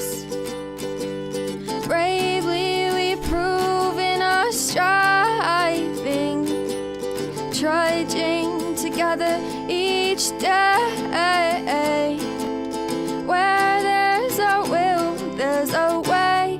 us. Bravely we prove in our striving, trudging together each day. Where there's a will, there's a way.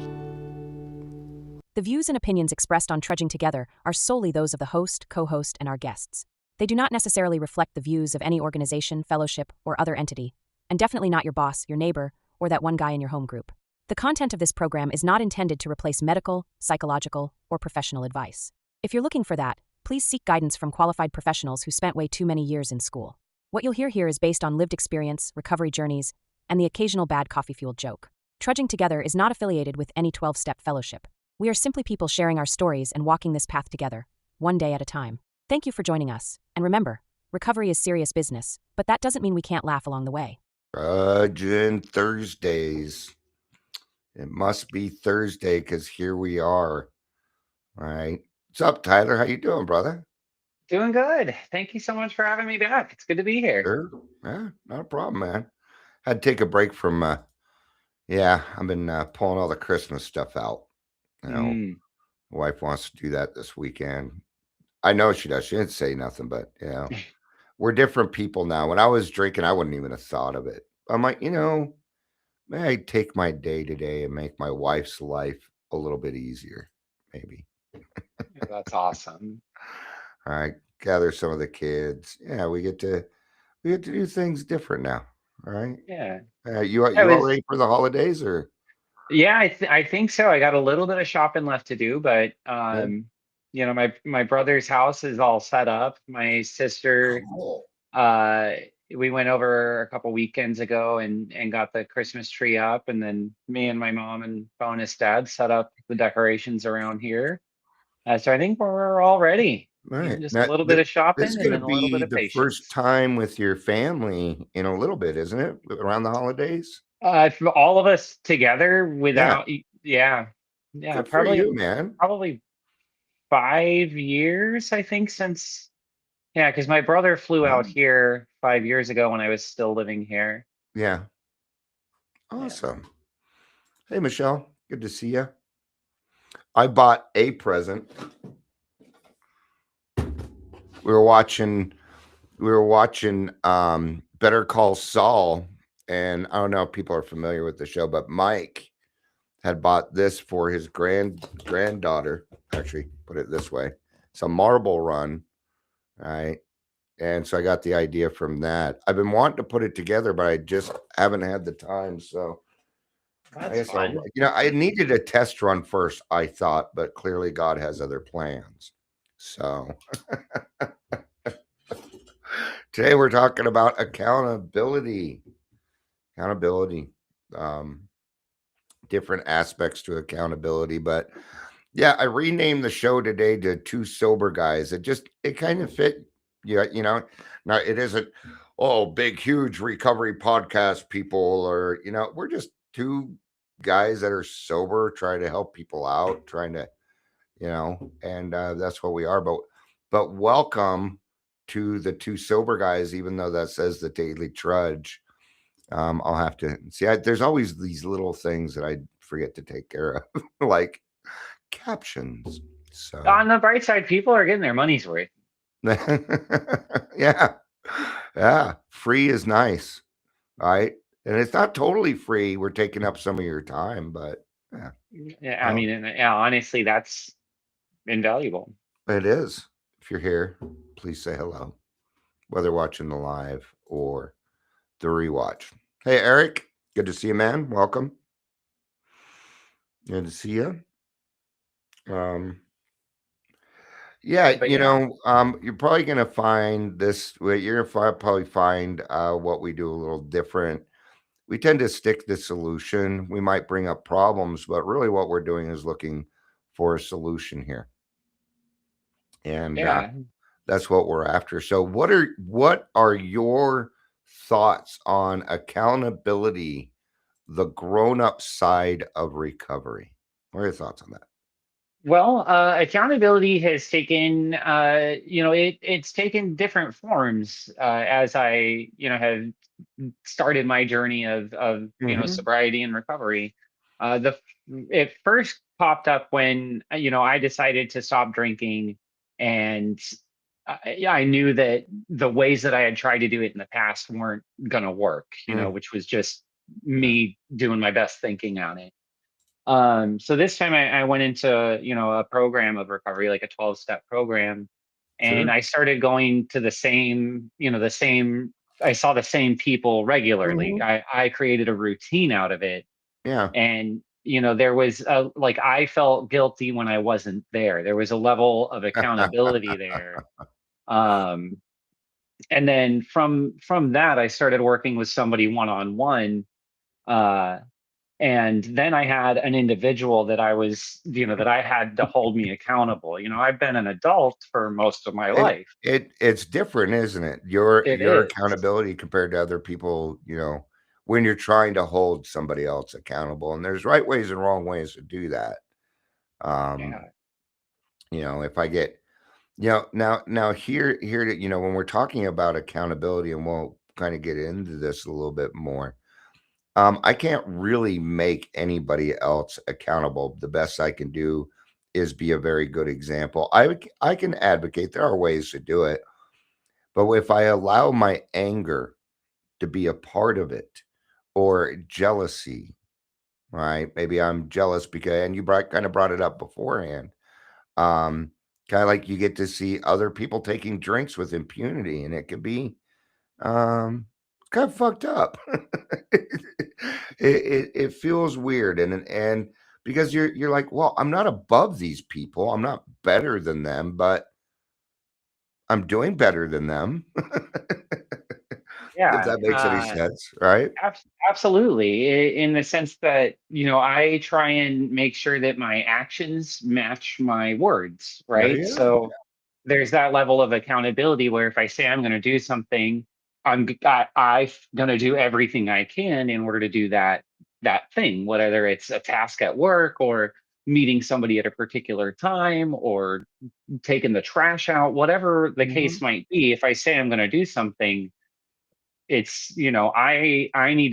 The views and opinions expressed on Trudging Together are solely those of the host, co-host, and our guests. They do not necessarily reflect the views of any organization, fellowship, or other entity, and definitely not your boss, your neighbor, or that one guy in your home group. The content of this program is not intended to replace medical, psychological, or professional advice. If you're looking for that, please seek guidance from qualified professionals who spent way too many years in school. What you'll hear here is based on lived experience, recovery journeys, and the occasional bad coffee-fueled joke. Trudging Together is not affiliated with any 12-step fellowship. We are simply people sharing our stories and walking this path together, one day at a time. Thank you for joining us, and remember, recovery is serious business, but that doesn't mean we can't laugh along the way. Trudging Thursdays. It must be Thursday because here we are. All right. What's up, Tyler? How you doing, brother? Doing good. Thank you so much for having me back. It's good to be here. Sure. Yeah, not a problem, man. Had to take a break from, I've been pulling all the Christmas stuff out. You know, my wife wants to do that this weekend. I know she does. She didn't say nothing, but, we're different people now. When I was drinking, I wouldn't even have thought of it. I'm like, may I take my day today and make my wife's life a little bit easier, maybe. That's awesome. All right, gather some of the kids. Yeah, we get to do things different now. All right. Yeah. You all ready for the holidays or? Yeah, I think so. I got a little bit of shopping left to do, but my brother's house is all set up. My sister, Cool. we went over a couple weekends ago and got the Christmas tree up, and then me and my mom and bonus dad set up the decorations around here. So I think we're all ready. Right. Just Now, a little bit of shopping this is and going then to a little bit be of the patience. first time with your family in a little bit, isn't it? Around the holidays. For all of us together without, Good for probably you, man. 5 years, I think, since, because my brother flew out here 5 years ago when I was still living here. Yeah. Awesome. Hey, Michelle. Good to see you. I bought a present. We were watching Better Call Saul, and I don't know if people are familiar with the show, but Mike had bought this for his granddaughter. Actually, put it this way. It's a marble run. Right. And so I got the idea from that. I've been wanting to put it together, but I just haven't had the time. So I That's guess fun. I needed a test run first, I thought, but clearly God has other plans. So today we're talking about accountability. Different aspects to accountability, but I renamed the show today to Two Sober Guys. It kind of fit. Now it isn't big huge recovery podcast people, or we're just two guys that are sober trying to help people out, trying to and that's what we are. But welcome to the Two Sober Guys, even though that says the Daily Trudge. I'll have to see. There's always these little things that I forget to take care of, like captions. So On the bright side, people are getting their money's worth. yeah. Free is nice, right? And it's not totally free. We're taking up some of your time, but I mean, honestly, that's invaluable. It is. If you're here, please say hello, whether watching the live or the rewatch. Hey, Eric, good to see you, man. Welcome. Good to see you. You're probably going to find this. You're going to probably find what we do a little different. We tend to stick the solution. We might bring up problems, but really what we're doing is looking for a solution here. And that's what we're after. So what are your thoughts on accountability, the grown-up side of recovery? What are your thoughts on that? Well, accountability has taken, it's taken different forms as I, have started my journey of Hmm. sobriety and recovery. It first popped up when I decided to stop drinking, and I knew that the ways that I had tried to do it in the past weren't gonna work. Mm. Which was just Yeah. me doing my best thinking on it. So this time I went into, a program of recovery, like a 12-step program. And Sure. I started going to I saw the same people regularly. Hmm. I created a routine out of it. Yeah. And, there was like, I felt guilty when I wasn't there. There was a level of accountability there. Um, and then from that, I started working with somebody one-on-one. Uh, and then I had an individual that that I had to hold me accountable. I've been an adult for most of my It life. it's different, isn't it? Your It is. accountability compared to other people, when you're trying to hold somebody else accountable, and there's right ways and wrong ways to do that. Um, Yeah. if I get, now here to, when we're talking about accountability, and we'll kind of get into this a little bit more. I can't really make anybody else accountable. The best I can do is be a very good example. I can advocate. There are ways to do it. But if I allow my anger to be a part of it, or jealousy, right? Maybe I'm jealous because, and you kind of brought it up beforehand. Um, Kind of like you get to see other people taking drinks with impunity, and it can be kind of fucked up. It feels weird, and because you're like, well, I'm not above these people, I'm not better than them, but I'm doing better than them. If Yeah. that makes any sense, right? Absolutely. In the sense that, I try and make sure that my actions match my words, Yeah, right? yeah. So there's that level of accountability where if I say I'm going to do something, I'm going to do everything I can in order to do that thing, whether it's a task at work or meeting somebody at a particular time or taking the trash out, whatever the Mhm. case might be. If I say I'm going to do something, it's I need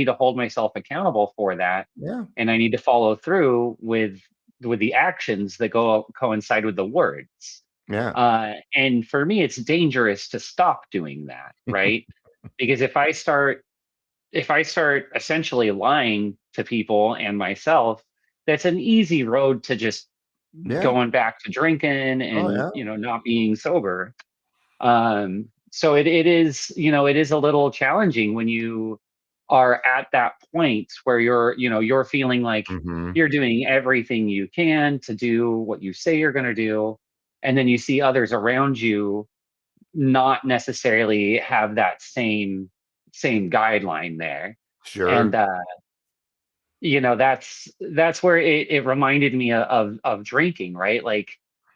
to hold myself accountable for that, Yeah, and I need to follow through with the actions that coincide with the words. yeah. And for me, it's dangerous to stop doing that, right? Because if I start essentially lying to people and myself, that's an easy road to just Yeah. going back to drinking Oh, and yeah. not being sober. So it is a little challenging when you are at that point where you're feeling like Mhm. you're doing everything you can to do what you say you're going to do, and then you see others around you not necessarily have that same guideline there. Sure. And that's where it reminded me of drinking, right? Like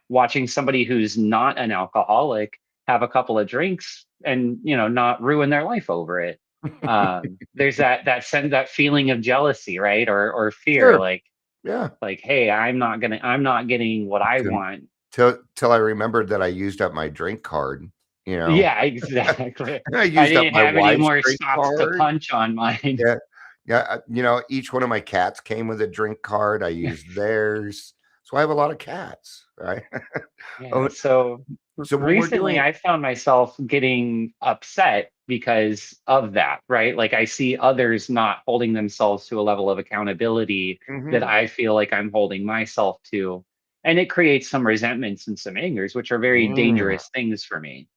watching somebody who's not an alcoholic have a couple of drinks and not ruin their life over it. There's that feeling of jealousy, right? Or fear, Sure. like Yeah. hey, I'm not getting what I Till want. till I remembered that I used up my drink card, you know? Yeah, exactly. I I used up didn't my have any wife's more drink stops to card. punch on mine. Yeah. Yeah, each one of my cats came with a drink card, I used theirs, so I have a lot of cats, right? Yeah, Oh, so so when we're recently doing I found myself getting upset because of that, right? Like I see others not holding themselves to a level of accountability that Mhm. I feel like I'm holding myself to. And it creates some resentments and some angers, which are very Mm. dangerous things for me.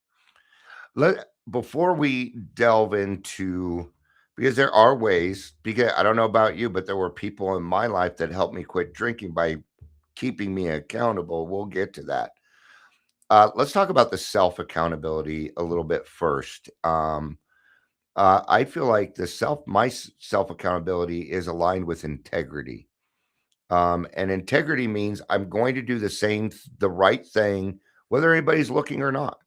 Before we delve into, because there are ways, because I don't know about you, but there were people in my life that helped me quit drinking by keeping me accountable. We'll get to that. Let's talk about the self accountability a little bit first. I feel like my self accountability is aligned with integrity. And integrity means I'm going to do the right thing, whether anybody's looking or not.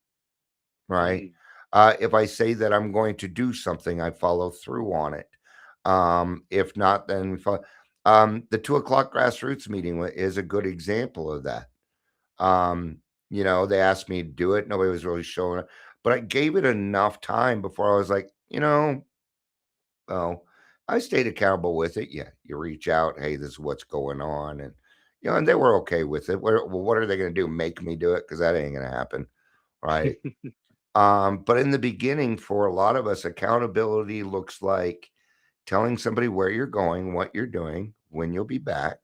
Right? Mm, If I say that I'm going to do something, I follow through on it. If not, then we follow. The 2 o'clock grassroots meeting is a good example of that. Um, they asked me to do it. Nobody was really showing up, but I gave it enough time before I was like, well, I stayed accountable with it. Yeah, you reach out, hey, this is what's going on, and and they were okay with it. Well, what are they going to do? Make me do it? Because that ain't going to happen, right? But in the beginning, for a lot of us, accountability looks like telling somebody where you're going, what you're doing, when you'll be back.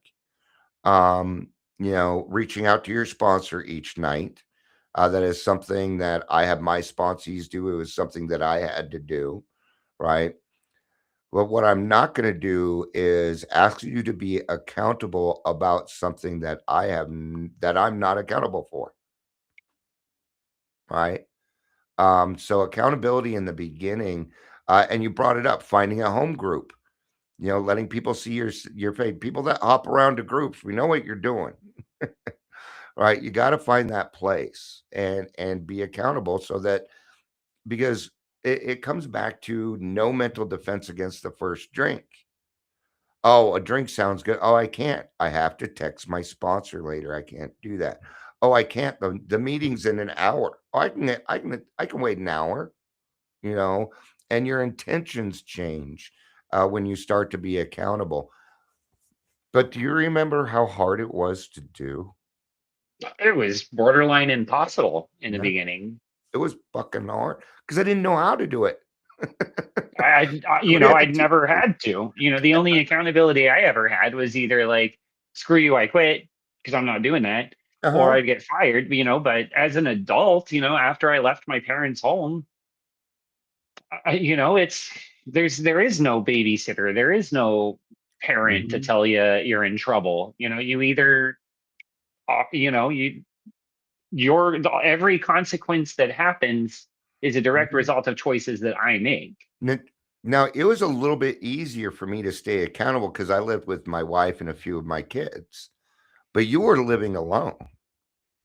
Reaching out to your sponsor each night. That is something that I have my sponsees do. It was something that I had to do, right? But what I'm not going to do is ask you to be accountable about something that that I'm not accountable for, right? So accountability in the beginning, and you brought it up, finding a home group, letting people see your face. People that hop around to groups, we know what you're doing, right? You got to find that place and be accountable so that because it comes back to no mental defense against the first drink. Oh, a drink sounds good. Oh, I can't. I have to text my sponsor later. I can't do that. Oh, I can't. The meeting's in an hour. Oh, I can wait an hour, you know, and your intentions change when you start to be accountable. But do you remember how hard it was to do? It was borderline impossible in the Yeah, beginning. it was fucking hard because I didn't know how to do it. You Somebody know, had to I'd teach never me. had to. The only accountability I ever had was either like, screw you, I quit because I'm not doing that, or Uh-huh. I'd get fired. But as an adult, after I left my parents' home, there is no babysitter, there is no parent to Mhm. tell you you're in trouble. You either, you know, you every consequence that happens is a direct Mhm. result of choices that I make. N Now, it was a little bit easier for me to stay accountable because I lived with my wife and a few of my kids, but you were living alone,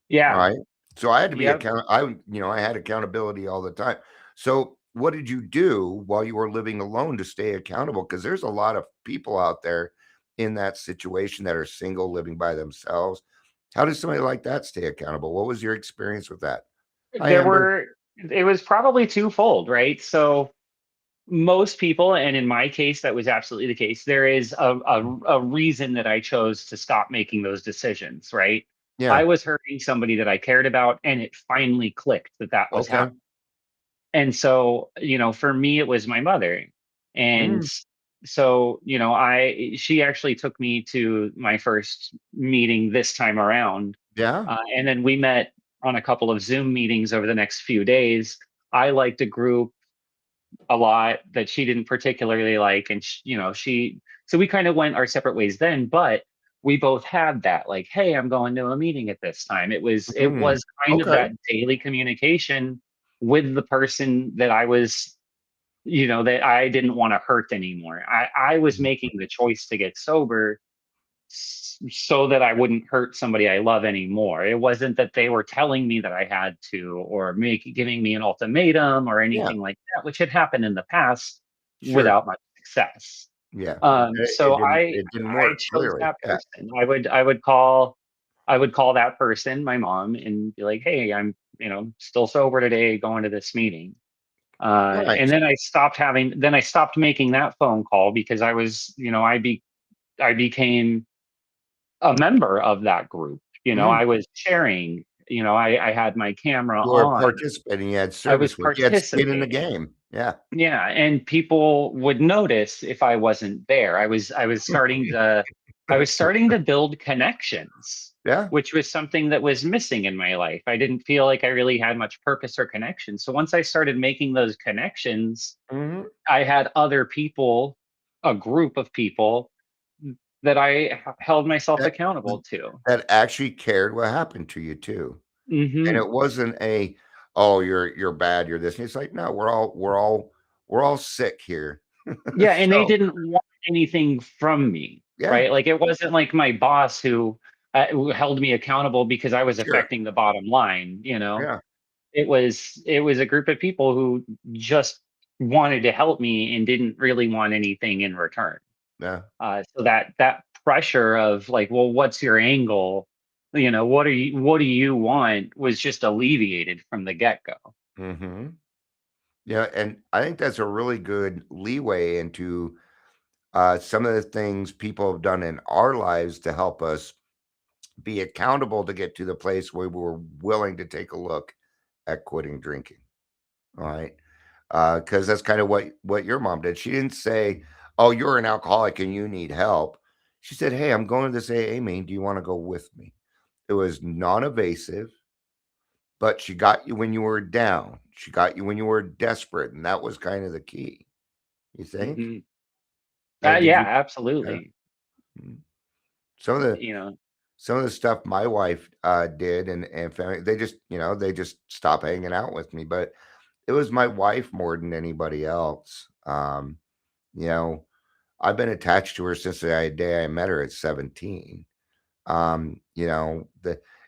Yeah. right? So I had to be Yep. I had accountability all the time. So, what did you do while you were living alone to stay accountable? Because there's a lot of people out there in that situation that are single, living by themselves. How does somebody like that stay accountable? What was your experience with that? Hi, there Amber. were it was probably twofold, right? So most people, and in my case that was absolutely the case, there is a reason that I chose to stop making those decisions, right? Yeah. I was hurting somebody that I cared about, and it finally clicked that that was Okay. happening. And so, for me it was my mother. And Mm, so, she actually took me to my first meeting this time around. yeah. And then we met on a couple of Zoom meetings over the next few days. I liked a group a lot that she didn't particularly like, and so we kind of went our separate ways then. But we both had that, like, hey, I'm going to a meeting at this time. It was Mm, kind of okay. that daily communication with the person that I was, that I didn't want to hurt anymore. I was making the choice to get sober so that I wouldn't hurt somebody I love anymore. It wasn't that they were telling me that I had to, or giving me an ultimatum or Yeah, anything like that, which had happened in the past sure. without much success. Yeah. So I It didn't I work, chose clearly. that Yeah. person. I would call that person my mom and be like, hey, I'm still sober today, going to this meeting. And Nice. then I stopped making that phone call because I became a member of that group. Mm. I was sharing, I had my camera You were on. participating, you had I was service work, you had skin in the participating. game. Yeah. Yeah, and people would notice if I wasn't there. I was starting to build connections, Yeah. which was something that was missing in my life. I didn't feel like I really had much purpose or connection. So once I started making those connections, Mhm. I had other people, a group of people that I held myself That accountable to. that actually cared what happened to you too. And Mhm. it wasn't a, "Oh, you're bad, you're this." And it's like, "No, we're all sick here." Yeah, and they So, didn't want anything from me, yeah, right? Like, it wasn't like my boss who held me accountable because I was sure. affecting the bottom line, you know? Yeah. It was a group of people who just wanted to help me and didn't really want anything in return. Yeah. So that pressure of like, well, what's your angle? What do you want was just alleviated from the get-go. Hmm. Yeah, and I think that's a really good leeway into some of the things people have done in our lives to help us be accountable to get to the place where we're willing to take a look at quitting drinking. All right. Because that's kind of what your mom did. She didn't say, "Oh, you're an alcoholic and you need help." She said, "Hey, I'm going to this AA meeting. Do you want to go with me?" It was non-evasive, but she got you when you were down. She got you when you were desperate, and that was kind of the key. You think? Hmm. And did Yeah, you? Yeah. absolutely. Mm. Some of the You know, some of the stuff my wife did and family, they just stopped hanging out with me. But it was my wife more than anybody else. You know, I've been attached to her since the day I met her at 17.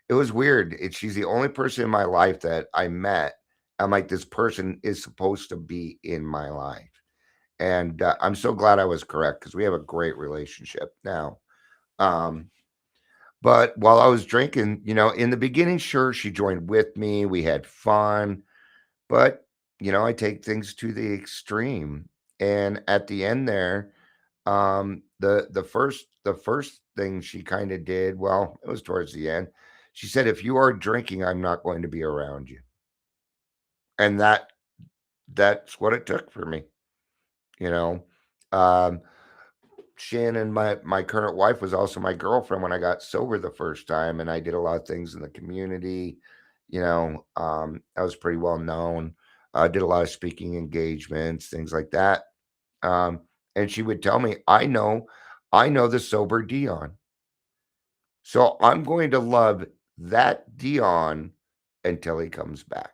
It was weird. She's the only person in my life that I met. I'm like, this person is supposed to be in my life. And I'm so glad I was correct because we have a great relationship now. Um, but while I was drinking, in the beginning, sure, she joined with me. We had fun, but I take things to the extreme. And at the end there, the first thing she kind of did, well, it was towards the end. She said, "If you are drinking, I'm not going to be around you." And that's what it took for me, you know. Um, Shannon, my current wife, was also my girlfriend when I got sober the first time, and I did a lot of things in the community. I was pretty well known. I did a lot of speaking engagements, things like that. Um, and she would tell me, I know the sober Dion. So I'm going to love that Dion until he comes back.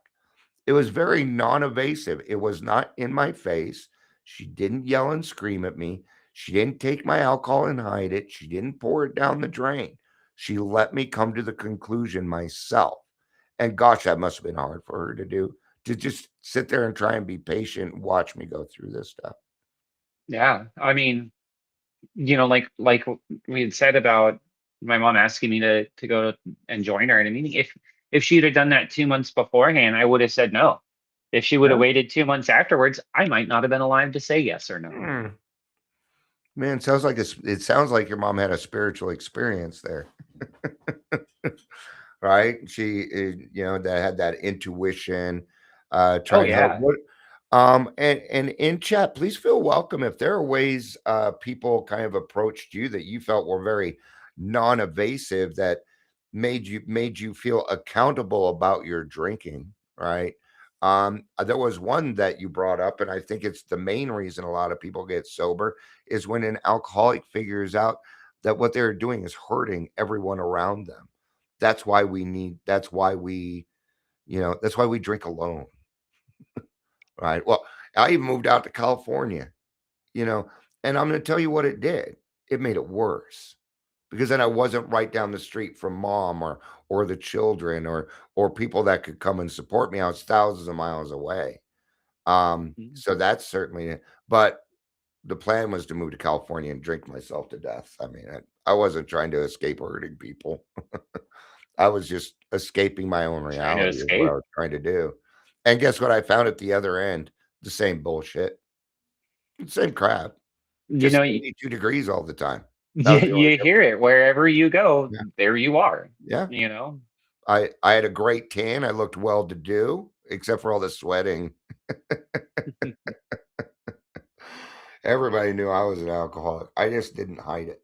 It was very non-evasive. It was not in my face. She didn't yell and scream at me. She didn't take my alcohol and hide it. She didn't pour it down the drain. She let me come to the conclusion myself. And gosh, that must have been hard for her to do, to just sit there and try and be patient and watch me go through this stuff. yeah. I mean, like we had said about my mom asking me to go and join her in a meeting. If she'd have done that 2 months beforehand, I would have said no. If she would have Yeah. waited 2 months afterwards, I might not have been alive to say yes or no. Hmm. Man, it sounds like your mom had a spiritual experience there. Right? She, that had that intuition, Oh trying to help. yeah. And in chat, please feel welcome if there are ways people kind of approached you that you felt were very non-evasive that made you feel accountable about your drinking, right? There was one that you brought up, and I think it's the main reason a lot of people get sober is when an alcoholic figures out that what they're doing is hurting everyone around them. That's why we drink alone, right? Well, I even moved out to California, you know, and I'm going to tell you what it did. It made it worse because then I wasn't right down the street from mom or the children or people that could come and support me. I was thousands of miles away. Mhm. So that's certainly, but the plan was to move to California and drink myself to death. I mean, I wasn't trying to escape hurting people. I was just escaping my own Trying to reality is what I escape. was trying to do. And guess what I found at the other end? The same bullshit, the same crap, You just know, 82 degrees all the time. That you, was the only you hear difference. it wherever you go, Yeah. there you are. Yeah. You know. I had a great tan. I looked well to do, except for all the sweating. Everybody knew I was an alcoholic. I just didn't hide it.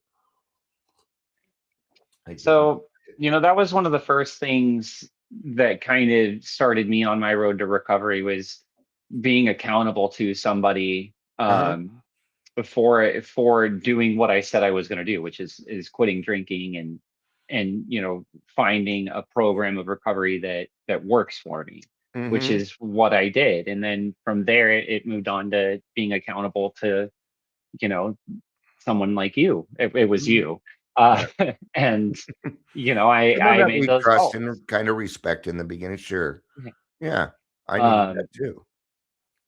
I didn't. So, that was one of the first things that kind of started me on my road to recovery was being accountable to somebody Uh-huh. for doing what I said I was going to do, which is quitting drinking and finding a program of recovery that works for me, which Mhm. is what I did. And then from there it moved on to being accountable to, you know, someone like you. It was Mhm. you. Yeah. And I People I that made we those trust calls. and kind of respect in the beginning, sure. Yeah. I needed that Um, too.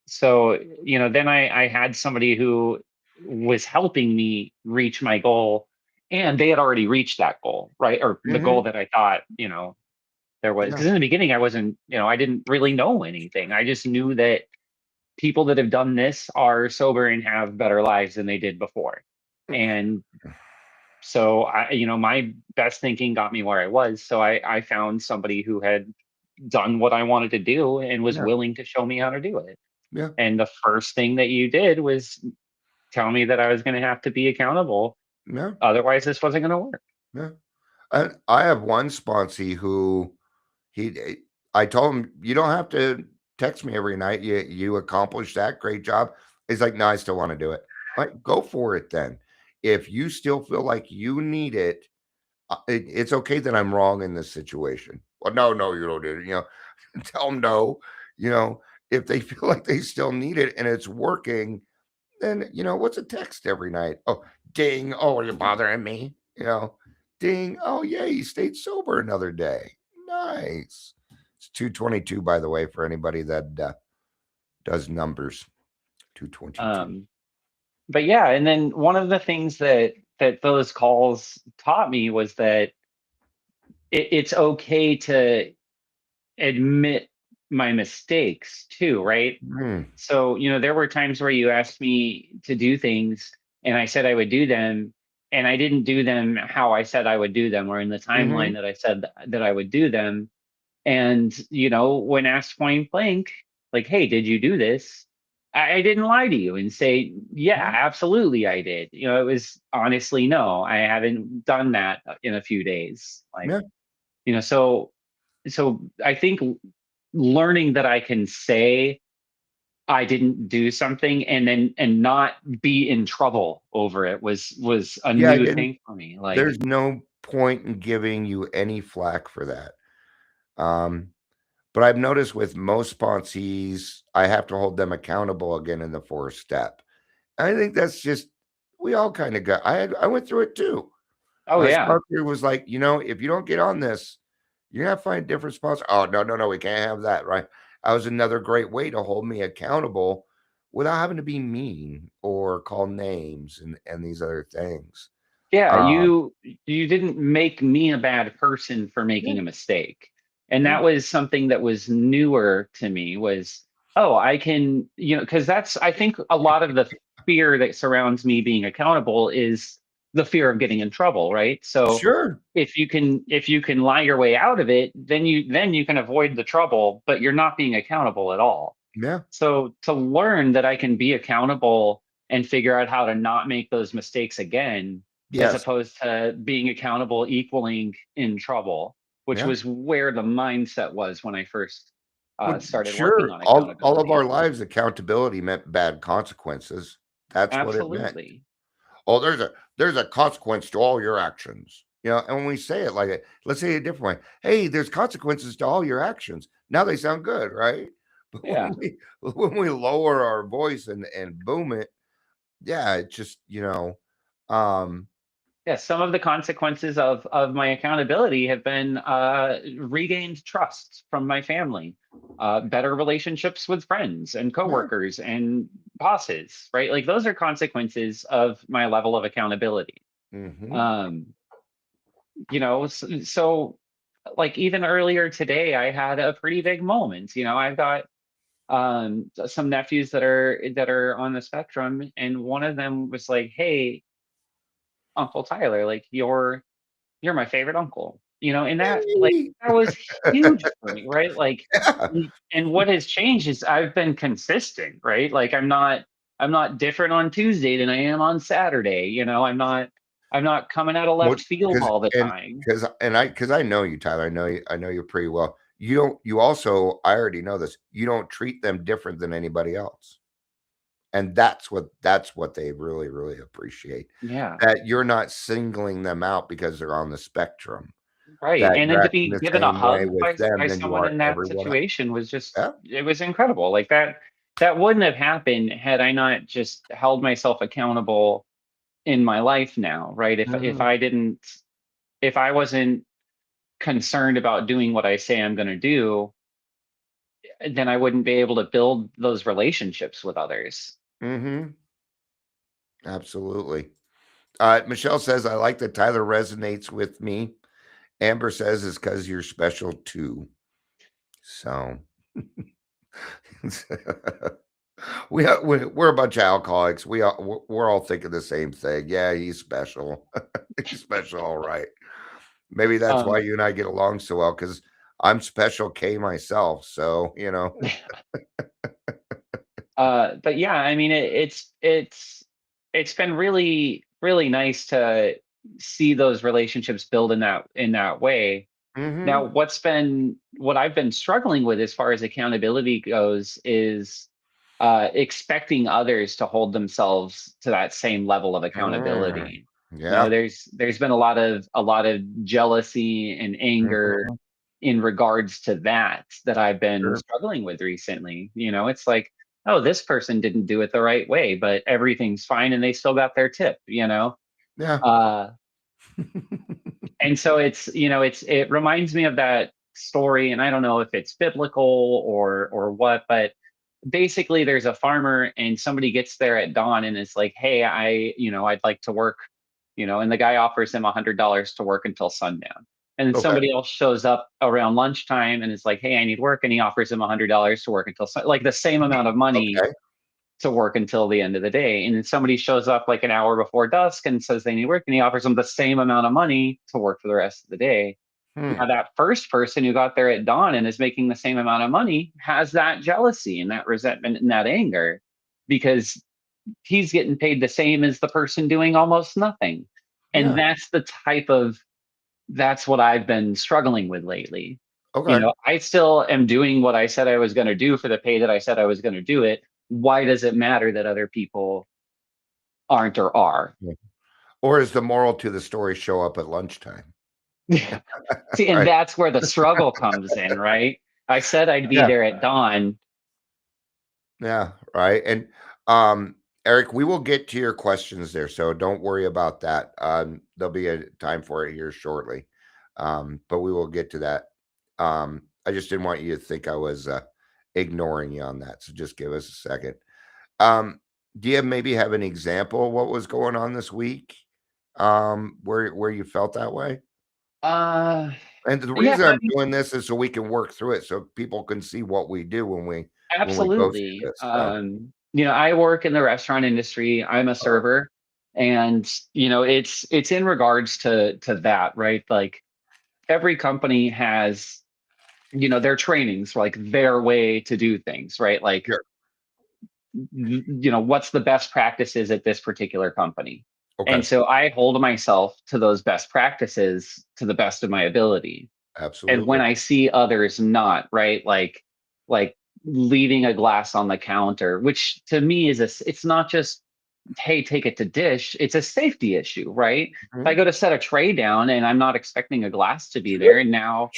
so then I had somebody who was helping me reach my goal, and they had already reached that goal, right? Or the goal Mhm. that I thought, there was, Yeah. because in the beginning I wasn't, I didn't really know anything. I just knew that people that have done this are sober and have better lives than they did before. And so my best thinking got me where I was. So I found somebody who had done what I wanted to do and was Yeah. willing to show me how to do it. Yeah. And the first thing that you did was tell me that I was going to have to be accountable. Yeah. Otherwise, this wasn't going to work. Yeah. I have one sponsee who he I told him, "You don't have to text me every night. You accomplished that. Great job." He's like, "No, I still wanna do it." Like, "Go for it then. If you still feel like you need it, it's okay that I'm wrong in this situation." "Well, no, no, you don't need it," tell them no, you know, if they feel like they still need it and it's working, then, what's a text every night? Oh, ding. Oh, you're bothering me. Ding. Oh, yeah, you stayed sober another day. Nice. It's 222, by the way, for anybody that does numbers. 222. Um, but yeah, and then one of the things that those calls taught me was that it's okay to admit my mistakes too, right? Mm, So, there were times where you asked me to do things and I said I would do them, and I didn't do them how I said I would do them or in the timeline mhm, that I said that I would do them. And, when asked point blank, like, hey, did you do this? I didn't lie to you and say, yeah, mhm. absolutely I did. It was honestly, no, I haven't done that in a few days. Like, Yeah. so I think learning that I can say I didn't do something and not be in trouble over it was a Yeah, I new didn't thing for me. Like, there's no point in giving you any flack for that. Um, but I've noticed with most sponsees, I have to hold them accountable again in the 4th step. I think that's just we all kinda got I went through it too. oh My yeah, sponsor was like, "If you don't get on this, you're gonna find a different sponsor." "Oh, no, no, no, we can't have that," right? That was another great way to hold me accountable without having to be mean or call names and these other things. yeah, Um, you didn't make me a bad person for yeah, making a mistake. And yeah, that was something that was newer to me was, oh, I can, because that's I think a lot of the fear that surrounds me being accountable is the fear of getting in trouble, right? So sure. if you can lie your way out of it, then you can avoid the trouble, but you're not being accountable at all. Yeah, So to learn that I can be accountable and figure out how to not make those mistakes again, as yes, opposed to being accountable equaling in trouble, which yeah. was where the mindset was when I first Well, started working sure. on All of our accountability. lives, accountability meant bad consequences. That's what it meant. Absolutely. Oh, there's a consequence to all your actions. And when we say it like it, let's say it a different way. Hey, there's consequences to all your actions. Now they sound good, right? But Yeah. when we lower our voice and boom it, yeah, it just, um, Yeah, some of the consequences of my accountability have been regained trust from my family, better relationships with friends and yeah, coworkers and bosses, right? Like those are consequences of my level of accountability. mhm. Um, so like even earlier today, I had a pretty big moment. I've got some nephews that are on the spectrum, and one of them was like, "Hey, Uncle Tyler, like you're my favorite uncle," and Yay! that was huge for me, right? Like, Yeah. and what has changed is I've been consistent, right? Like I'm not different on Tuesday than I am on Saturday. I'm not coming out of Well, left field because all the and time. because I know you, Tyler. I know you pretty well. You also I already know this. You don't treat them different than anybody else. And that's what they really, really appreciate, Yeah, that you're not singling them out because they're on the spectrum, right. that And then you're to acting be the given a same way hug with by them than you someone are in that everyone else. situation was just Yeah, it was incredible. Like that wouldn't have happened had I not just held myself accountable in my life now, right? If mhm, I didn't if I wasn't concerned about doing what I say I'm going to do, then I wouldn't be able to build those relationships with others. mhm. Absolutely. Michelle says, I like that Tyler resonates with me. Amber says it's because you're special too. So we're a bunch of alcoholics. We're all thinking the same thing. Yeah, he's special. He's special, all right. Maybe that's why Um, you and I get along so well because I'm special K myself. So but yeah, I mean, it's been really really nice to see those relationships build in that way. Now, hmm what I've been struggling with as far as accountability goes is expecting others to hold themselves to that same level of mm, accountability. yeah. There's been a lot of jealousy and anger Mhm, in regards to that I've been sure. struggling with recently. It's like, oh, this person didn't do it the right way, but everything's fine and they still got their tip. Yeah. Uh, and so it reminds me of that story, and I don't know if it's biblical or what, but basically there's a farmer and somebody gets there at dawn and it's like, hey, I'd like to work, and the guy offers him $100 to work until sundown. And then Okay. somebody else shows up around lunchtime and it's like, hey, I need work, and he offers him $100 to work until like the same amount of money Okay. to work until the end of the day. And then somebody shows up like an hour before dusk and says they need work, and he offers them the same amount of money to work for the rest of the day. Now, Hmm. that first person who got there at dawn and is making the same amount of money has that jealousy and that resentment and that anger because he's getting paid the same as the person doing almost nothing. And Yeah. that's what I've been struggling with lately. Okay. I still am doing what I said I was going to do for the pay that I said I was going to do it. Why does it matter that other people aren't or are? Yeah. Or is the moral to the story show up at lunchtime? See, and Right. that's where the struggle comes in, right? I said I'd be Yeah. there at dawn. Yeah. Right. And um, Eric, we will get to your questions there, so don't worry about that. There'll be a time for it here shortly. But we will get to that. I just didn't want you to think I was ignoring you on that. So just give us a second. Um, do you maybe have an example of what was going on this week? Where you felt that way? Uh, And the yeah, reason I I'm mean, doing this is so we can work through it so people can see what we do when we go through absolutely. this. So I work in the restaurant industry. I'm a okay. server, and it's in regards to that, right? Like every company has their trainings, like their way to do things, right? Like Sure. what's the best practices at this particular company. Okay. And so I hold myself to those best practices to the best of my ability. And when Absolutely. I see others not, right, like leaving a glass on the counter, which to me it's not just, hey, take it to dish, it's a safety issue, right? If I Mhm. go to set a tray down and I'm not expecting a glass to be there, and now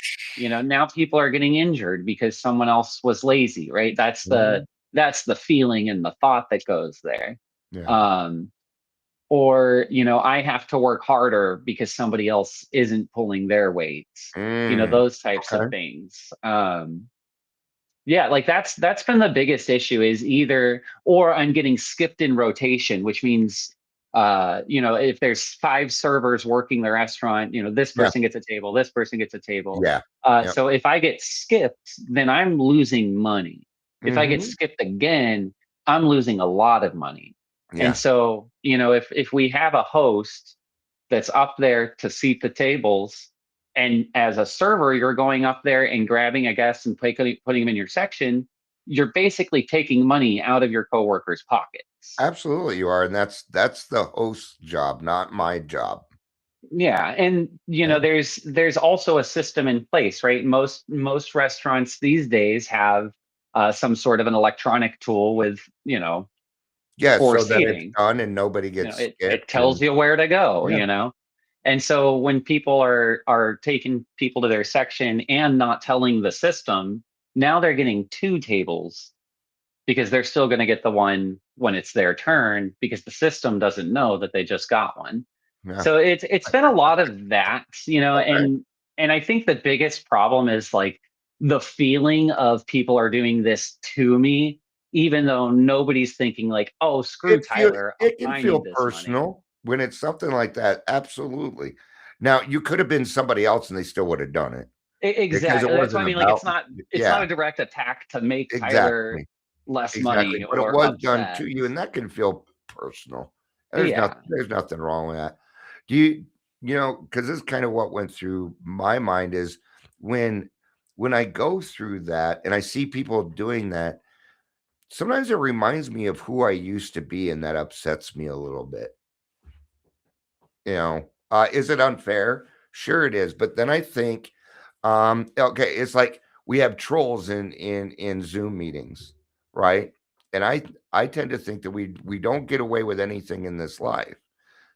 people are getting injured because someone else was lazy, right? Mhm. That's the feeling and the thought that goes there. Yeah. um or I have to work harder because somebody else isn't pulling their weights, Mm. those types of Okay. things. Yeah, like that's been the biggest issue, is either or I'm getting skipped in rotation, which means if there's five servers working the restaurant, this Yeah. person gets a table, this person gets a table. Yeah. Yep. So if I get skipped, then I'm losing money. If I get Mhm. skipped again, I'm losing a lot of money. And Yeah. so, if we have a host that's up there to seat the tables, and as a server you're going up there and grabbing a guest and putting them in your section, you're basically taking money out of your coworkers' pockets. Absolutely, you are, and that's the host's job, not my job. Yeah, and Yeah. there's also a system in place, right? Most restaurants these days have some sort of an electronic tool with Yeah, for so that it's seating. done and nobody gets It skipped tells and you where to go, yeah. and so when people are taking people to their section and not telling the system, now they're getting two tables because they're still going to get the one when it's their turn because the system doesn't know that they just got one. Yeah. So it's been a lot of that, Okay. and I think the biggest problem is like the feeling of people are doing this to me even though nobody's thinking like, oh, screw Tyler, It can I need feel this money. personal when it's something like that, absolutely. Now, you could have been somebody else and they still would have done it because it Exactly. That's what I wasn't mean. Like, about it's not yeah, a direct attack to make Tyler exactly, less exactly, money but it or was done upset. to you, and that can feel personal. Yeah, There's nothing wrong with that. Do you because this is kind of what went through my mind is when I go through that and I see people doing that, sometimes it reminds me of who I used to be, and that upsets me a little bit. Is it unfair? Sure it is, but then I think, okay, it's like we have trolls in Zoom meetings, right? And I tend to think that we don't get away with anything in this life.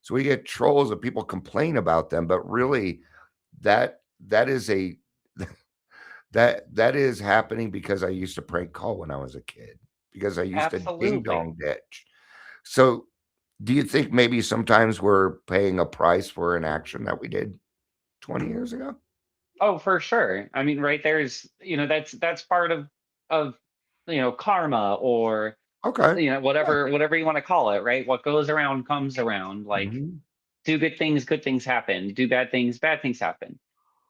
So we get trolls and people complain about them, but really that is a that is happening because I used to prank call when I was a kid, because I used to ding absolutely. dong ditch. So do you think maybe sometimes we're paying a price for an action that we did 20 years ago? Oh, for sure. I mean, right there's, that's part of, karma or, Okay. Yeah. whatever you want to call it, right? What goes around comes around. Like, Mhm. do good things happen. Do bad things happen.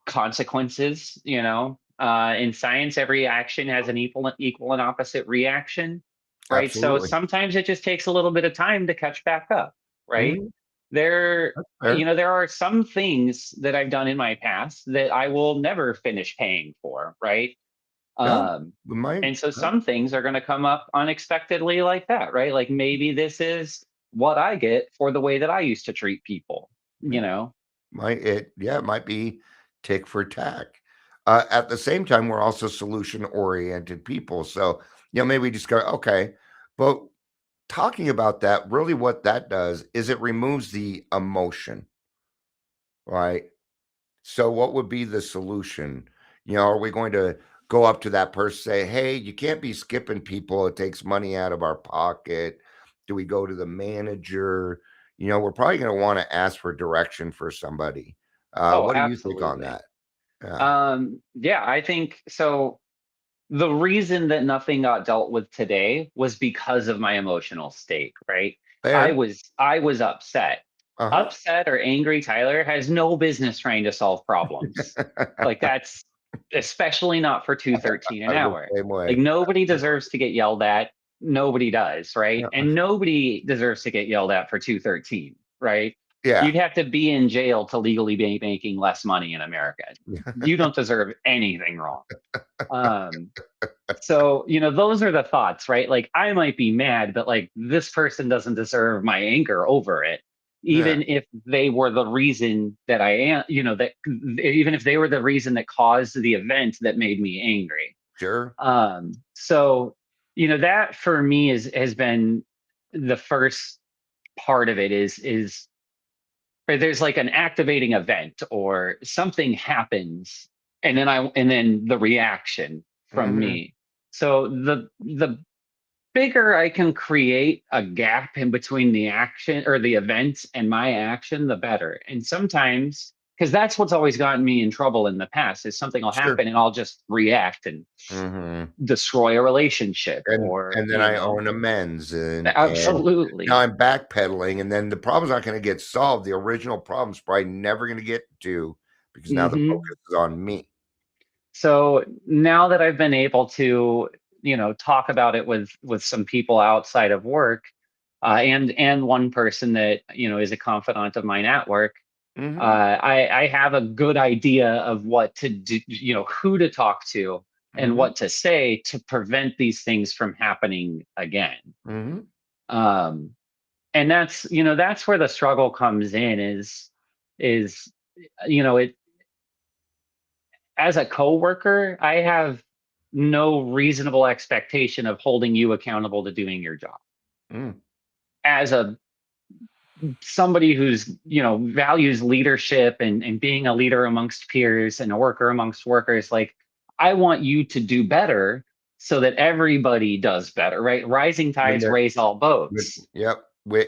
Consequences, in science, every action has an equal and opposite reaction, right? So Absolutely. sometimes it just takes a little bit of time to catch back up, right? Mhm. There, That's fair. there are some things that I've done in my past that I will never finish paying for, right? Yeah. Um, We might and so yeah. some things are going to come up unexpectedly like that, right? Like maybe this is what I get for the way that I used to treat people, Yeah. you know? It might be tick for tack. At the same time, we're also solution oriented people. So, maybe we just go, okay. But talking about that, really what that does is it removes the emotion, right? So what would be the solution? Are we going to go up to that person, say, "Hey, you can't be skipping people. It takes money out of our pocket." Do we go to the manager? We're probably going to want to ask for direction for somebody. Oh, What do you think on absolutely. that? Yeah. Yeah, I think so. The reason that nothing got dealt with today was because of my emotional state, right? Fair. I was upset. Uh-huh. Upset or angry Tyler has no business trying to solve problems. Like that's especially not for 213 an I'm the hour. same Like way. nobody deserves to get yelled at. Nobody does, right? Yeah. And nobody deserves to get yelled at for 213, right? Yeah. You'd have to be in jail to legally be making less money in America. You don't deserve anything wrong. Um, so, those are the thoughts, right? Like, I might be mad, but like, this person doesn't deserve my anger over it. Yeah. Even if they were the reason that I am, even if they were the reason that caused the event that made me angry. Sure. So, that for me has been the first part of it is or there's like an activating event or something happens and then the reaction from Hmm. me. So the bigger I can create a gap in between the action or the event and my action, the better. And sometimes, because that's what's always gotten me in trouble in the past, is something will Sure. happen and I'll just react and Hmm. destroy a relationship or, And then I own amends, and now absolutely. I'm backpedaling, and then the problem's not gonna get solved. The original problem's probably never gonna get to because now the Hmm. focus is on me. So now that I've been able to, talk about it with some people outside of work, and one person that is a confidant of mine at work, Mhm, I have a good idea of what to do, who to talk to, and mhm, what to say to prevent these things from happening again. mhm. Um, and that's where the struggle comes in is it as a coworker, I have no reasonable expectation of holding you accountable to doing your job. Mm. As a somebody who's values leadership and being a leader amongst peers and a worker amongst workers, like I want you to do better so that everybody does better, right? Rising When tides they're raise all when boats. Yep.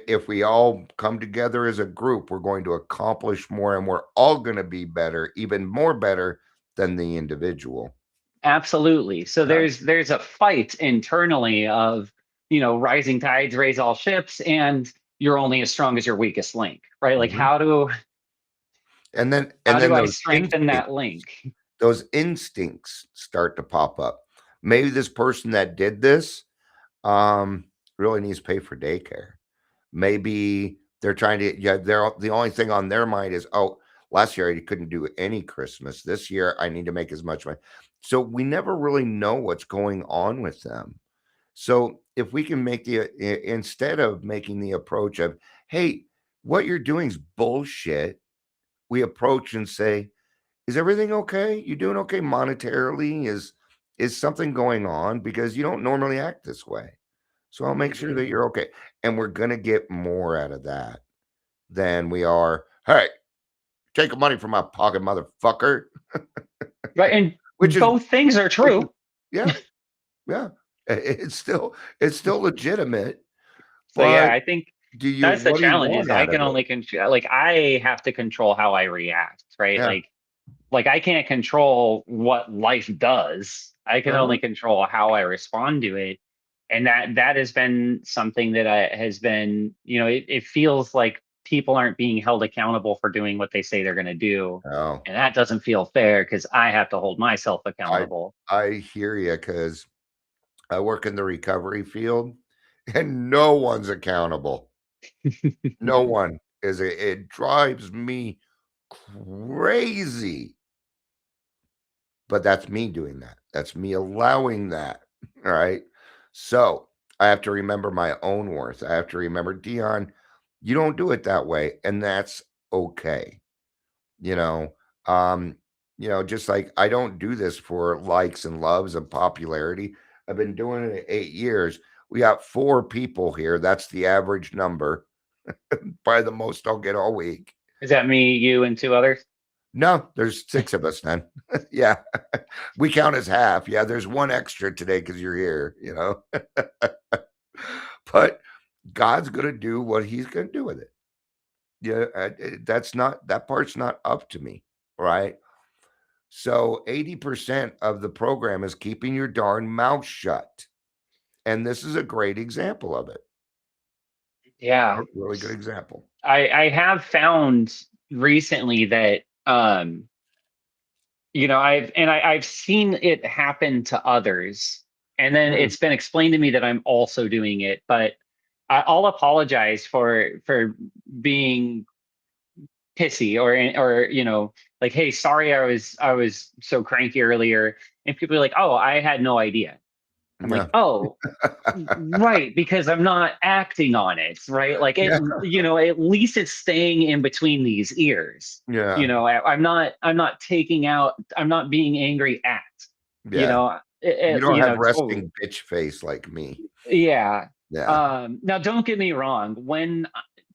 If we all come together as a group, we're going to accomplish more, and we're all gonna be better, even more better than the individual. Absolutely. So Yeah. there's a fight internally of rising tides raise all ships, and you're only as strong as your weakest link, right? Like Mhm. And then how and do then I those strengthen that instincts link? those instincts start to pop up. Maybe this person that did this, um, really needs to pay for daycare. Maybe they're trying to, yeah, they're the only thing on their mind is, oh, last year I couldn't do any Christmas. This year I need to make as much money. So we never really know what's going on with them. So if we can make instead of making the approach of, hey, what you're doing is bullshit, we approach and say, is everything okay? You doing okay monetarily? Is something going on? Because you don't normally act this way. So I'll make sure Mhm. that you're okay. And we're gonna get more out of that than we are, hey, take money from my pocket, motherfucker. Right, and Which is both things are which is true. yeah, yeah. It's still legitimate, So yeah, but I think do you that's the what do you challenge want is I out can of it? only control, like I have to control how I react, right? Yeah. Like I can't control what life does. I can only Uh-huh. control how I respond to it. And that has been something that I has been, it feels like people aren't being held accountable for doing what they say they're going to do. Oh, And that doesn't feel fair because I have to hold myself I accountable. I hear you because I work in the recovery field and no one's accountable. No one is it drives me crazy. But that's me doing that. That's me allowing that. All right. So I have to remember my own worth. I have to remember, Dion, you don't do it that way. And that's okay. You know, um, just like I don't do this for likes and loves and popularity. I've been doing it 8 years. We got 4 people here. That's the average number. By the most I'll get all week. Is that me, you, and two others? No, there's 6 of us then. Yeah. We count as half. Yeah, there's 1 extra today because you're here. But God's gonna do what he's gonna do with it. Yeah, that part's not up to me, right? So 80% of the program is keeping your darn mouth shut, and this is a great example of it. A Yeah. really good example. I have found recently that I've seen it happen to others, and then Mm, it's been explained to me that I'm also doing it. But I'll apologize for being pissy, or like, hey, sorry, I was so cranky earlier, and people are like, oh, I had no idea. I'm like, yeah. oh, right, because I'm not acting on it, right? Like Yeah, at least it's staying in between these ears. yeah, I'm not being angry at, you yeah. know, You don't have totally. resting bitch face like me. Yeah. Yeah. Now don't get me wrong. When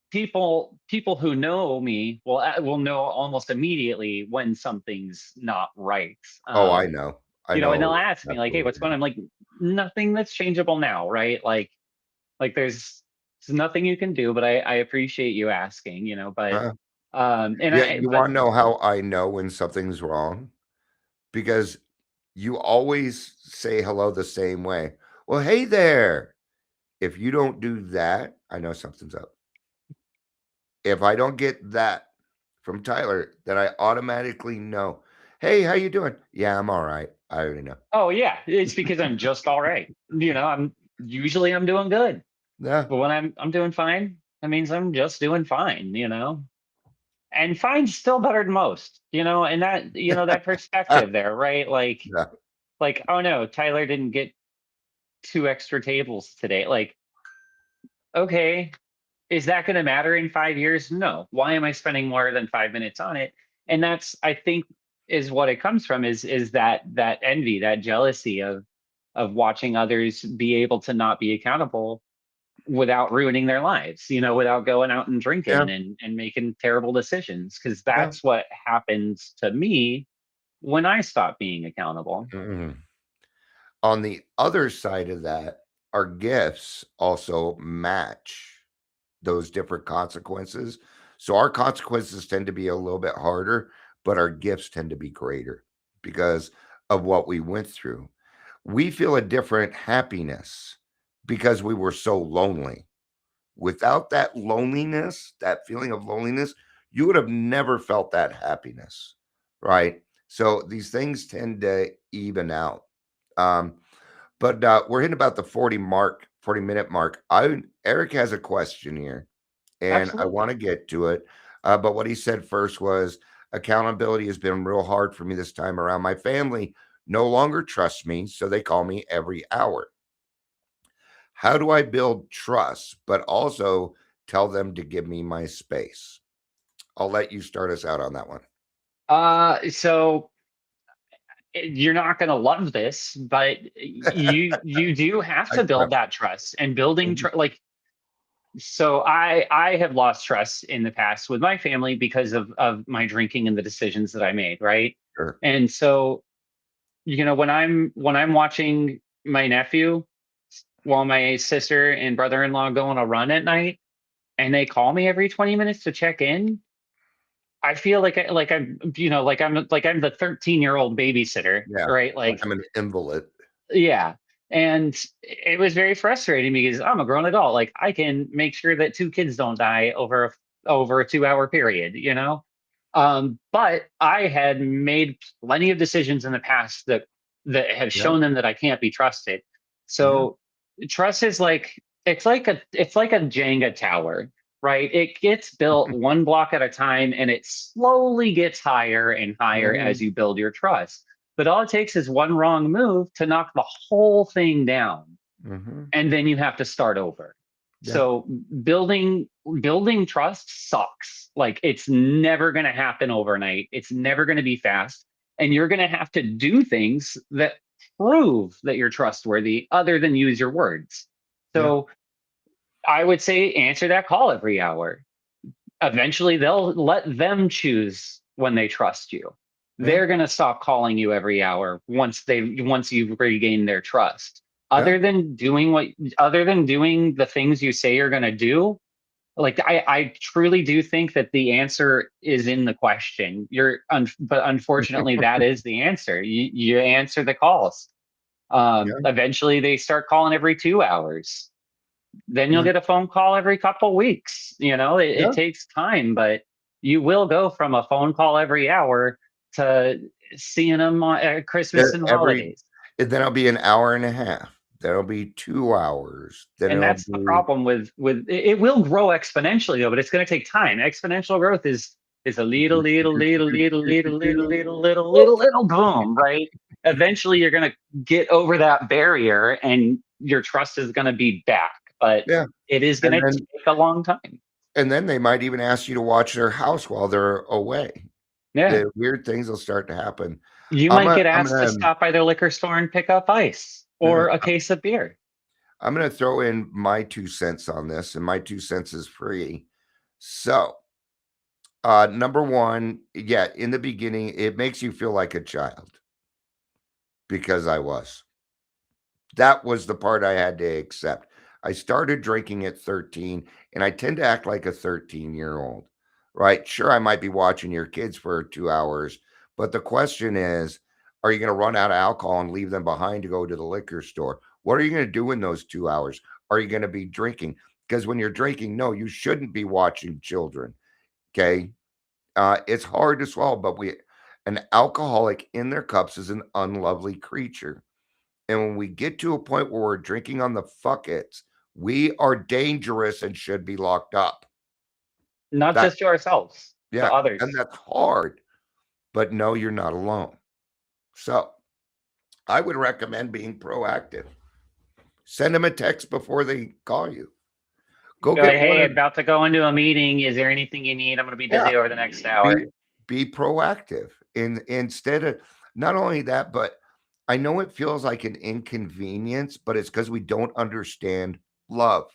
people who know me will know almost immediately when something's not right. Oh, I know. I And they'll know ask me like, "Hey, what's absolutely. going on?" I'm like, "Nothing that's changeable now, right?" Like there's nothing you can do, but I appreciate you asking, but Uh, and yeah, I you but wanna know how I know when something's wrong? Because you always say hello the same way. "Well, hey there." If you don't do that, I know something's up. If I don't get that from Tyler, then I automatically know, "Hey, how you doing?" "Yeah, I'm alright." I already know. oh yeah, it's because I'm just all right. I'm doing good. Yeah. But when I'm doing fine, that means I'm just doing fine, And fine's still better than most, and that perspective there, right? Yeah. Like, oh no, Tyler didn't get 2 extra tables today. Like, okay, is that going to matter in 5 years? No. Why am I spending more than 5 minutes on it? And that's, I think, is what it comes from, is that envy, that jealousy of watching others be able to not be accountable without ruining their lives, without going out and Yeah. drinking and making terrible decisions. Because Yeah. that's what happens to me when I stop being accountable. Mhm. On the other side of that, our gifts also match those different consequences. So our consequences tend to be a little bit harder, but our gifts tend to be greater because of what we went through. We feel a different happiness because we were so lonely. Without that loneliness, that feeling of loneliness, you would have never felt that happiness, right? So these things tend to even out. Um, but we're hitting about the 40-minute mark. Eric has a question here, and I want Absolutely. to get to it. But what he said first was accountability has been real hard for me this time around. My family no longer trusts me, so they call me every hour. How do I build trust, but also tell them to give me my space? I'll let you start us out on that one. So you're not going to love this, but you do have I to build trust. that trust and building Mhm. like. So I have lost trust in the past with my family because of my drinking and the decisions that I made, right? Sure. And so when I'm watching my nephew while my sister and brother-in-law go on a run at night, and they call me every 20 minutes to check in, I feel like I'm the 13-year-old babysitter, Yeah. right? Like Like, I'm an invalid. yeah. And it was very frustrating because I'm a grown adult. Like, I can make sure that two kids don't die over a 2-hour period. But I had made plenty of decisions in the past that have Yeah. shown them that I can't be trusted. Yeah. So trust is like it's like a Jenga tower, right? It gets built one block at a time, and it slowly gets higher and higher as Mhm. you build your trust. But all it takes is one wrong move to knock the whole thing down, Mhm. and then you have to start over. Yeah. So building trust sucks. Like, it's never going to happen overnight. It's never going to be fast, and you're going to have to do things that prove that you're trustworthy other than use your words. Yeah. So I would say answer that call every hour. Eventually they'll let them choose when they trust you. Yeah. They're going to stop calling you every hour once you've regained their trust. Yeah. Other than doing the things you say you're going to do, like, I truly do think that the answer is in the question. But unfortunately that is the answer. You answer the calls. Yeah. Eventually they start calling every 2 hours, then you'll Yeah. get a phone call every couple weeks. It Yeah. takes time, but you will go from a phone call every hour to seeing them at Christmas and Every holidays. and then it'll be an hour and a half. Then it'll be 2 hours. Then And it'll that's the be problem with it will grow exponentially though, but it's going to take time. Exponential growth is a little boom, right? Eventually you're going to get over that barrier and your trust is going to be back, but yeah. it is going And to then take a long time. they might even ask you to watch their house while they're away. Yeah. The weird things will start to happen. You I'm might a get I'm asked to gonna stop by their liquor store and pick up ice yeah, or a case of beer. I'm gonna throw in my 2 cents on this, and my 2 cents is free. So, number 1, yeah, in the beginning, it makes you feel like a child because I was. That was the part I had to accept. I started drinking at 13, and I tend to act like a 13-year-old, right? Sure, I might be watching your kids for 2 hours, but the question is, are you gonna run out of alcohol and leave them behind to go to the liquor store? What are you gonna do in those 2 hours? Are you gonna be drinking? Because when you're drinking, no, you shouldn't be watching children, okay? It's hard to swallow, but an alcoholic in their cups is an unlovely creature. And when we get to a point where we're drinking on the fuckets, we are dangerous and should be locked up. Not That just to ourselves, to yeah, and others. that's hard, but no, you're not alone. So, I would recommend being proactive. Send them a text before they call you. Go Be like, get one hey, of about to go into a meeting. Is there anything you need? I'm going to be yeah, busy over the next be hour. be proactive. Instead of not only that, but I know it feels like an inconvenience, but it's because we don't understand love.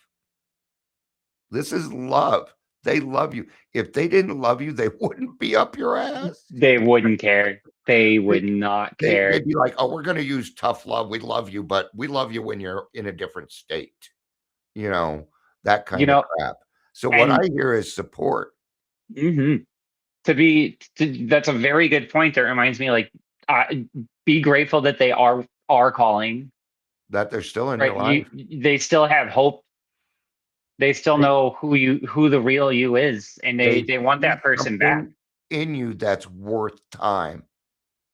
This is love. They love you. If they didn't love you, they wouldn't be up your ass. They wouldn't care. They They would not they'd care. be like, "Oh, we're gonna use tough love. We love you, but we love you when you're in a different state." You know, that You kind of know, crap. So what I and hear is support. mhm. That's a very good point. That reminds me, like, uh, be grateful that they are calling. that they're still in your right? life. They still have hope. They still They know who the real you is, and they they want see that person back. something in you that's worth time.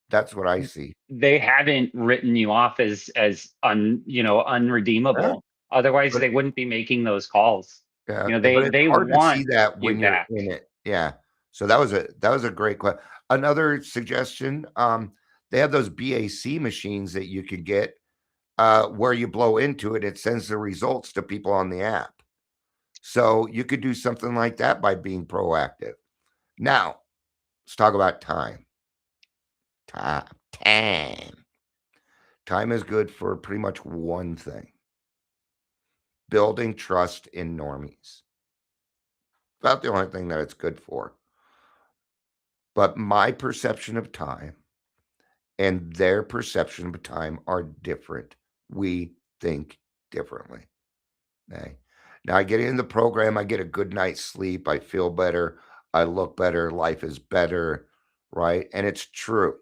That's what I see. They haven't written you off as Yeah, unredeemable. Otherwise, but they wouldn't be making those calls. yeah, You know, but it's they hard to see want that you when you're back. in it. Yeah. So that was a great question. Another suggestion, they have those BAC machines that you can get where you blow into it, it sends the results to people on the app. So you could do something like that by being proactive. Now, let's talk about time. Time. Time. Time is good for pretty much one thing: building trust in normies. About the only thing that it's good for. But my perception of time and their perception of time are different. We think differently. Okay. Now I get in the program, I get a good night's sleep, I feel better, I look better, life is better, right? And it's true,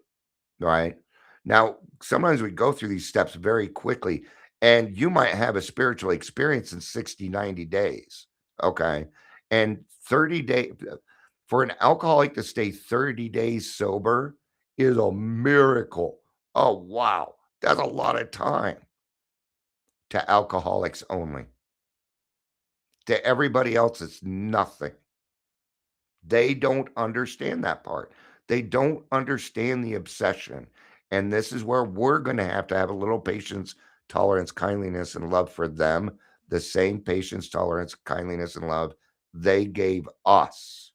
right? Now, sometimes we go through these steps very quickly, and you might have a spiritual experience in 60, 90 days. Okay. And 30 days for an alcoholic to stay 30 days sober is a miracle. Oh, wow. That's a lot of time to alcoholics only. To everybody else, it's nothing. They don't understand that part. They don't understand the obsession. And this is where we're going to have a little patience, tolerance, kindliness, and love for them. The same patience, tolerance, kindliness, and love they gave us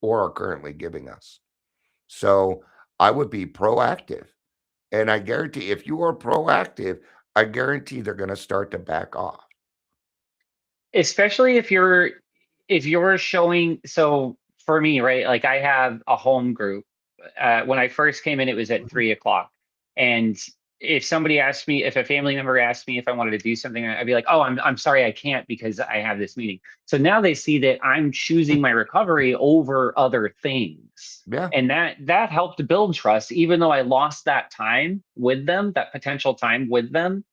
or are currently giving us. So I would be proactive. And I guarantee if you are proactive, I guarantee they're going to start to back off. Especially if you're showing. So for me, right, like I have a home group. When I first came in, it was at 3 o'clock. And if a family member asked me if I wanted to do something, I'd be like, oh, I'm sorry, I can't because I have this meeting. So now they see that I'm choosing my recovery over other things. Yeah. And that helped to build trust, even though I lost that time with them, that potential time with them.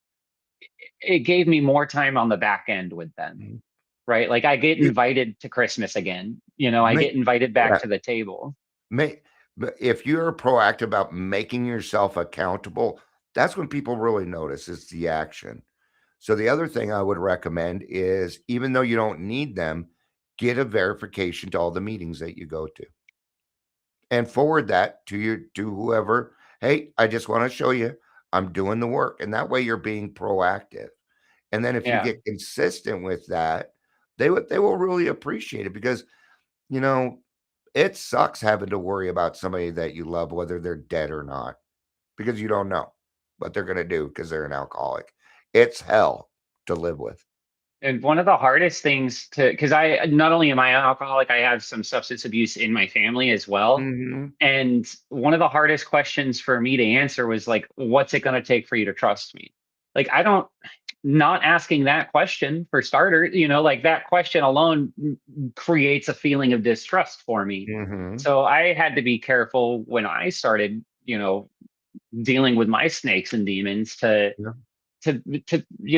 It gave me more time on the back end with them, Mhm. right? Like I get You invited to Christmas again. I make get invited back yeah, to the table. Make but if you're proactive about making yourself accountable, that's when people really notice it's the action. So the other thing I would recommend is even though you don't need them, get a verification to all the meetings that you go to and forward that to whoever. Hey, I just want to show you I'm doing the work. And that way you're being proactive. And then if you Yeah. get consistent with that, they will really appreciate it because you know, it sucks having to worry about somebody that you love, whether they're dead or not, because you don't know what they're going to do because they're an alcoholic. It's hell to live with. And one of the hardest things because not only am I an alcoholic, I have some substance abuse in my family as well. Mhm. And one of the hardest questions for me to answer was like, what's it going to take for you to trust me? Like, not asking that question for starters, like that question alone creates a feeling of distrust for me. Mhm. So I had to be careful when I started, dealing with my snakes and demons Yeah.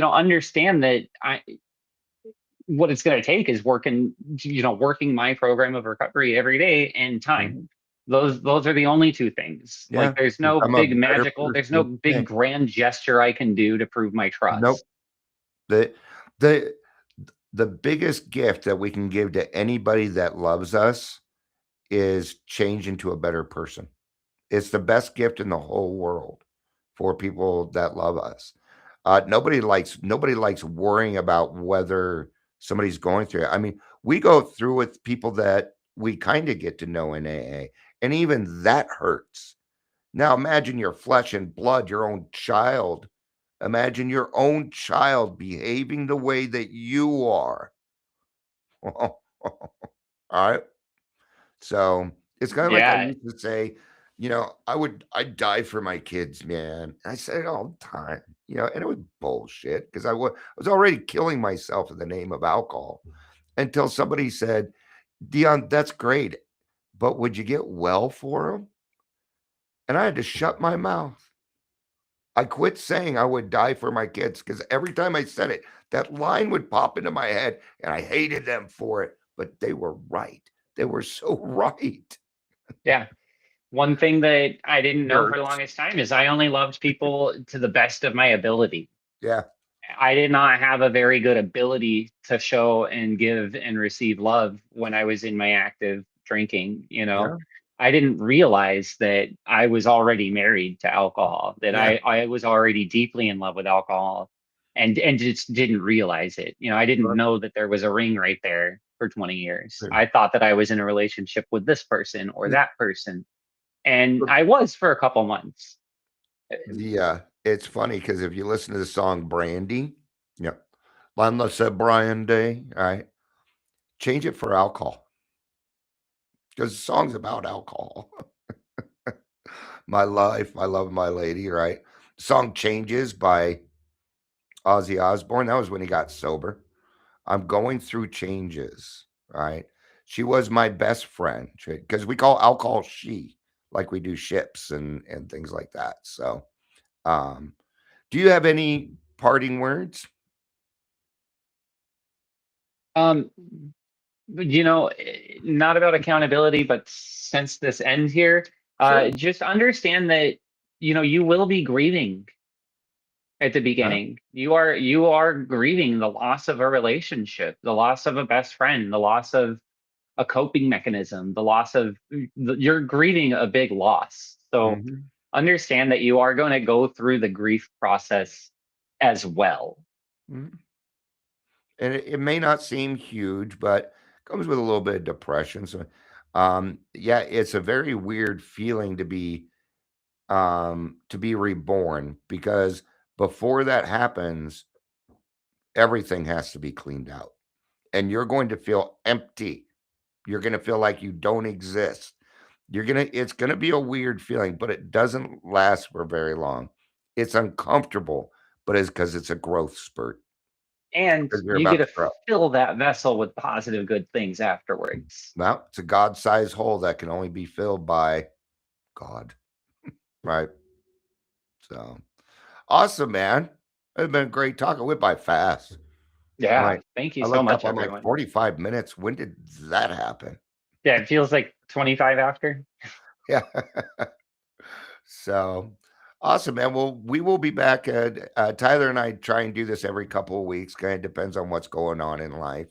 understand that what it's going to take is working my program of recovery every day and time. Mhm. Those are the only two things. Like Yeah. Become a better there's no person. Yeah. big grand gesture I can do to prove my Nope. trust. The the the biggest gift that we can give to anybody that loves us is change into a better person. It's the best gift in the whole world for people that love us. Nobody likes worrying about whether somebody's going through it. I mean, we go through with people that we kind of get to know in AA, and even that hurts. Now imagine your flesh and blood, your own child. Imagine your own child behaving the way that you are. All right. So, it's kinda like I Yeah. used to say, I'd die for my kids, man. I said it all the time, and it was bullshit because I was already killing myself in the name of alcohol until somebody said, "Dion, that's great, but would you get well for them?" And I had to shut my mouth. I quit saying I would die for my kids because every time I said it, that line would pop into my head and I hated them for it. But they were right. They were so right. Yeah. One thing that I didn't know for the Nerds. longest time is I only loved people to the best of my ability. Yeah. I did not have a very good ability to show and give and receive love when I was in my active drinking, you know. Yeah. I didn't realize that I was already married to alcohol, that Yeah. I was already deeply in love with alcohol and just didn't realize it. You know, I didn't Right. know that there was a ring right there for 20 years. Right. I thought that I was in a relationship with this person or Yeah. that person, and I was for a couple months. It's funny because if you listen to the song Brandy, yeah, Lana said Brian Day, all right, change it for alcohol because the song's about alcohol. My life, my love, my lady, right? Song Changes by Ozzy Osbourne. That was when he got sober. I'm going through changes, right? She was my best friend because we call alcohol she, like we do ships and things like that. So, um, do you have any parting words? Um, but, you know, not about accountability, but since this ends here, Sure. just understand that, you know, you will be grieving at the Yeah. beginning. You are grieving the loss of a relationship, the loss of a best friend, the loss of a coping mechanism, the loss of you're grieving a big loss. So Mhm. understand that you are going to go through the grief process as well. Mhm. And it may not seem huge, but comes with a little bit of depression. So, yeah, it's a very weird feeling to be reborn because before that happens, everything has to be cleaned out, and you're going to feel empty. You're going to feel like you don't exist. It's going to be a weird feeling, but it doesn't last for very long. It's uncomfortable, but it's because it's a growth spurt And because you're you get about to to grow. fill that vessel with positive, good things afterwards. Well, it's a God-sized hole that can only be filled by God, right? So awesome, man. It's been great talk. It went by fast. I'm Yeah. like, Thank you I so looked up, much, I'm like everyone. 45 minutes. When did that happen? Yeah, it feels like 25 after. Yeah. So awesome, man. Well, we will be back. Tyler and I try and do this every couple of weeks. Kind of depends on what's going on in life.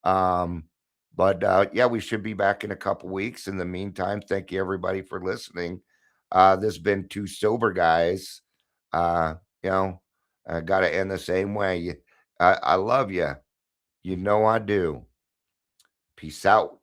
Um, but yeah, we should be back in a couple weeks. In the meantime, thank you everybody for listening. This has been two sober guys. Uh, you know, I got to end the same way. I love you. You know I do. Peace out.